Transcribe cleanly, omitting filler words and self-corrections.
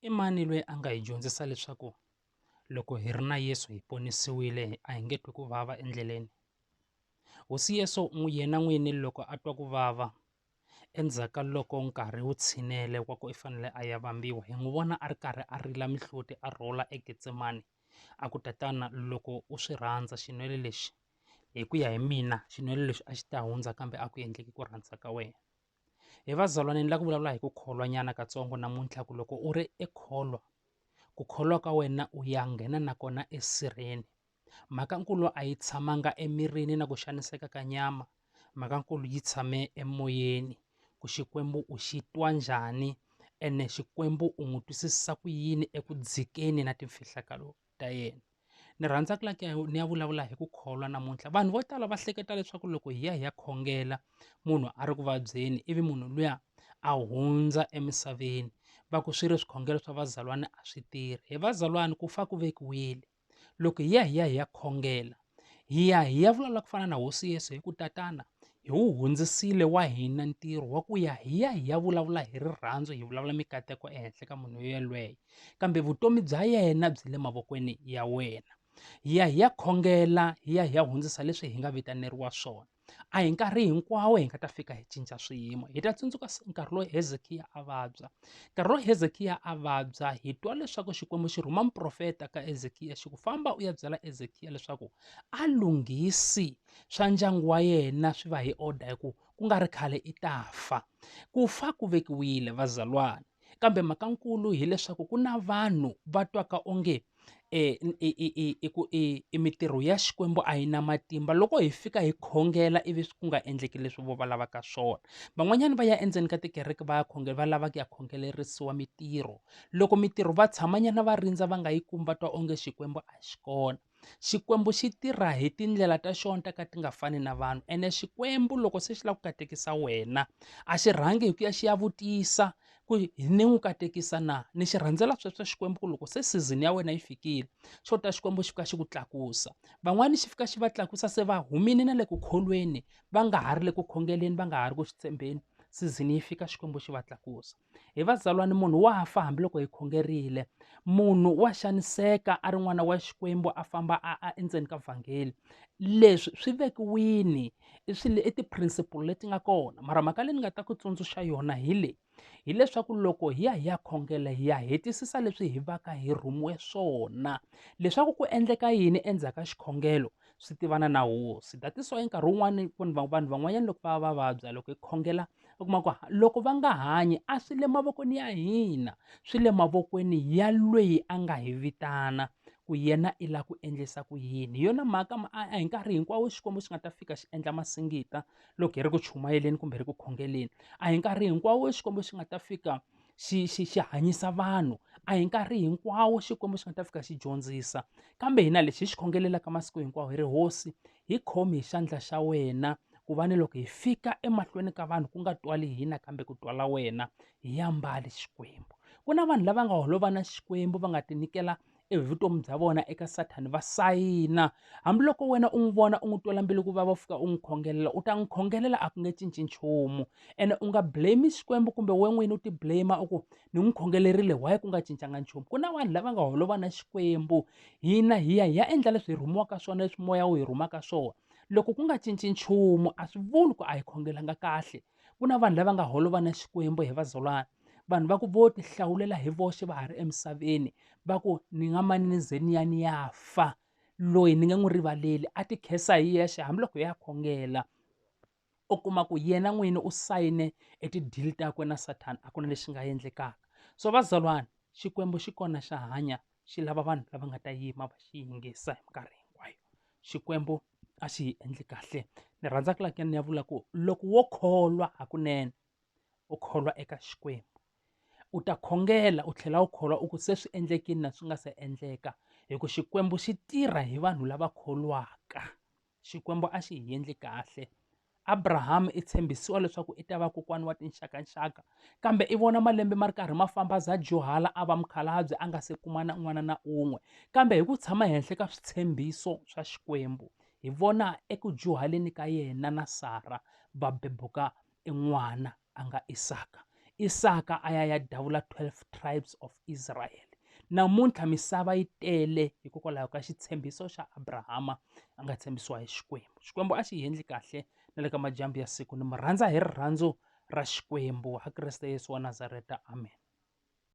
I mani loyi a nga hi dyondzisa leswaku loko hi ri na Yesu hi ponisiwile a hi nge twi ku vava endleleni? Hosi Yesu yena n'wini loko a twa ku vava endzhaku ka loko nkarhi wu tshinele wa ku i fanele a ya vambiwa, hi n'wi vona a ri karhi a rila mihloti a rhula eGetsemani a ku, tatana loko u swi rhandza xinwele lexi, hi ku ya hi mina xinwele lexi a xi ta hundza kambe a ku endleki ku rhandza ka wena. Hi vazalwana ni lava ku vulavula hi ku kholwa nyana katsongo namuntlha ku loko u ri ekholwa, ku kholwa ka wena u ya nghena nakona esirheni. Mhakankulu a yi tshamanga emirini na ku xaniseka ka nyama, mhakankulu yi tshame emoyeni, ku Xikwembu u xi twa njhani ene Xikwembu u n'wi twisisa ku yini eku dzikeni na timfihlakalo ta yena. Ni rhandza ku ni ya vulavula hi ku kholwa namuntlha. Vanhu vo tala va hleketa leswaku loko hi ya khongela munhu a ri ku vabyeni ivi munhu luya a hundza emisaveni, va ku swi ri swikhongelo swa vazalwana a swi tirhi. Hi vazalwana ku fa ku vekiwile, loko hi ya khongela hi ya vulavula ku fana na hosi Yesu hi ku, tatana hi wu hundzisile wa hina ntirho wa ku hi ya vulavula hi rirhandzu, hi vulavula mikateko ehenhla ka munhu yelweyo, kambe vutomi bya yena byi le mavokweni ya wena. Hi ya khongela hi ya hundzisa leswi hi nga vitaneriwa swona. A hi nkarhi hinkwawo hi nga ta fika hi cinca swiyimo. Hi ta tsundzuka nkarhi lowu Hezekiya a vabya, nkarhi lowu Hezekiya a vabya hi twa leswaku Xikwembu xi rhuma muprofeta ka Hezekiya xi ku, famba u ya byela Hezekiya leswaku a lunghisi swa ndyangu wa yena swi va hi order hi ku nga ri khale i ta fa. Ku fa ku vekiwile vazalwana, kambe mhakankulu hileswaku ku na vanhu va twaka onge mintirho ya Xikwembu a yi na matimba loko hi fika hi khongela ivi ku nga endleki leswi vo va lavaka swona. Van'wanyana va ya endzeni ka tikereke va ya khongela, va lava ku ya khongelerisiwa mintirho. Loko mintirho va tshamanyana va rindza va nga yi kumi, va twa onge Xikwembu a xi kona. Xikwembu xi tirha hi tindlela ta xona ta ka ti nga fani na vanhu, ene Xikwembu loko se xi lava ku katekisa wena a xi rhangi hi ku ya xi ya vutisa ku ni n'wi katekisa na. Ni xi rhandzela sweswo Xikwembu ku loko se season ya wena yi fikile xo ta Xikwembu xi fika xi ku tlakusa. Van'wani xi fika xi va tlakusa se va humile na le ku kholweni, va nga ha ri le ku khongeleni, va nga ha ri ku swi tshembeni, season yi fika Xikwembu xi va tlakusa. Hi vazalwana munhu wa fa hambiloko hi khongerile, munhu wa xaniseka a ri n'wana wa Xikwembu a famba a endzeni ka vhangeli. Leswi swi vekiwini i ti-principle leti nga kona, mara mhaka leyi ni nga ta ku tsundzuxa yona hi leyi, hileswaku loko hi ya khongela hi ya hetisisa leswi hi va ka hi rhumiwe swona, leswaku ku endleka yini endzhaku ka xikhongelo swi tivana na hosi. That is why nkarhi wun'wani vanhu van'wanyana loko va vabya loko hi khongela u kuma ku loko va nga hanyi a swi le mavokweni ya hina, swi le mavokweni ya lweyi a nga hi vitana ku yena i lava ku endlisa ku yini. Hi yona mhaka a hi nkarhi hinkwawo Xikwembu xi nga ta fika xi endla masingita loko hi ri ku chumayeleni kumbe hi ri ku khongeleni. A hi nkarhi hinkwawo Xikwembu xi nga ta fika xi hanyisa vanhu, a hi nkarhi hinkwawo Xikwembu xi nga ta fika xi dyondzisa. Kambe hina lexi hi xi khongelelaka masiku hinkwawo hi ri, hosi hi khomi hi xandla xa wena ku va ni loko hi fika emahlweni ka vanhu ku nga twali hina kambe ku twala wena, hi ya mbali Xikwembu. Ku na vanhu lava nga holova na Xikwembu va nga tinyikela vutomi bya vona eka Sathana va sayina. Hambiloko wena u n'wi vona u n'wi twela mbilu ku vava u fika u n'wi khongelela, u ta n'wi khongelela a ku nge cinci nchumu, ene u nga blame Xikwembu kumbe wena n'wini u ti blame u ku ni n'wi khongelerile why ku nga cincanga nchumu. Ku na vanhu lava nga holova na Xikwembu, hina hi ya endla leswi hi rhumiwaka swona, leswi moya wu hi rhumaka swona. Loko ku nga cinci nchumu a swi vuli ku a hi khongelanga kahle. Ku na vanhu lava nga holova na Xikwembu hi vazalwana, vanhu va ku vo ti hlawulela hi voxe va ha ri emisaveni, va ku ni nga mani ni ze ni ya ni ya fa, loyi ni nge n'wi rivaleli a ti khensa hi yexe hambiloko hi ya khongela. U kuma ku yena n'wini u sayine ti-deal takwe na Sathana a ku na lexi nga endlekaka. So vazalwana Xikwembu xi kona xa hanya, xi lava vanhu lava nga ta yima va xi yingisa hi minkarhi hinkwayo. Xikwembu a xi hi endli kahle. Ni rhandza ku ni ya vula ku loko wo kholwa hakunene, u kholwa eka Xikwembu, u ta khongela u tlhela u kholwa u ku se swi endlekile na swi nga se endleka, hi ku Xikwembu xi tirha hi vanhu lava kholwaka. Xikwembu a xi hi endli kahle. Abraham i tshembisiwa leswaku i ta va kokwana wa tinxakanxaka, kambe i vona malembe ma ri karhi ma famba za dyuhala a va mukhalabye a nga se kuma na un'wana na un'we. Kambe hi ku tshama ehenhla ka switshembiso swa Xikwembu, hi vona eku dyuhaleni ka yena na Sara va bebuka n'wana a nga Isaka. Isaka a ya davula 12 tribes of Israel. Namuntlha misava yi tele hikokwalaho ka xitshembiso xa Abrahama a nga tshembisiwa hi Xikwembu. Xikwembu a xi endli kahle na le ka madyambu ya siku. Ni mi rhandza hi rirhandzu ra Xikwembu. Ha Kreste Yesu wa Nazareta, amen.